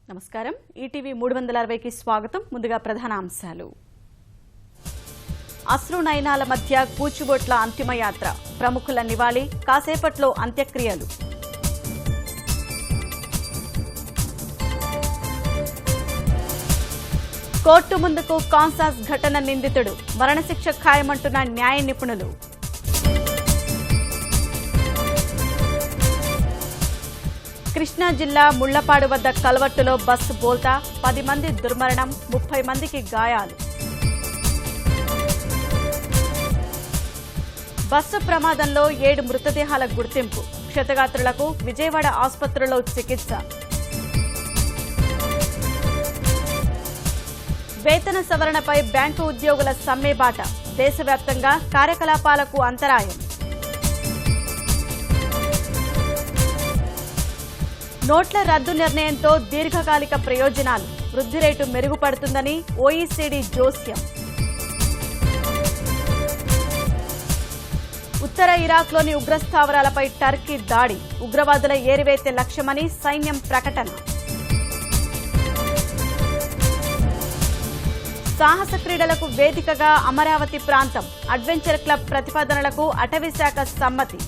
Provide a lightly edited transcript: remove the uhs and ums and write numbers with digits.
నమస్కారం ఈటీవీ 360కి స్వాగతం ముందుగా ప్రధాన అంశాలు అశ్రు నయనాల మధ్య కూచుబొట్ల అంతిమయాత్ర ప్రముఖుల నివాళి కాసేపట్లో అంత్యక్రియలు కోర్టు ముందుకు కాన్సాస్ ఘటన నిందితుడు మరణశిక్ష ఖాయమంటున్న న్యాయ నిపుణులు కృష్ణా జిల్లా ముళ్లపాడు వద్ద కల్వర్టులో బస్సు బోల్తా 10 మంది దుర్మరణం 30 మందికి గాయాలు బస్సు ప్రమాదంలో 7 మృతదేహాల గుర్తింపు క్షతగాత్రులకు విజయవాడ ఆసుపత్రిలో చికిత్స వేతన సవరణపై బ్యాంకు ఉద్యోగుల సమ్మెబాట దేశవ్యాప్తంగా కార్యకలాపాలకు అంతరాయం నోట్ల రద్దు నిర్ణయంతో దీర్ఘకాలిక ప్రయోజనాలు వృద్ధి రేటు మెరుగుపడుతుందని ఓఈసీడీ జోస్యం ఉత్తర ఇరాక్లోని ఉగ్రస్థావరాలపై టర్కీ దాడి ఉగ్రవాదుల ఏరివేతే లక్ష్యమని సైన్యం ప్రకటన సాహస క్రీడలకు వేదికగా అమరావతి ప్రాంతం అడ్వెంచర్ క్లబ్ ప్రతిపాదనలకు అటవీశాఖ సమ్మతి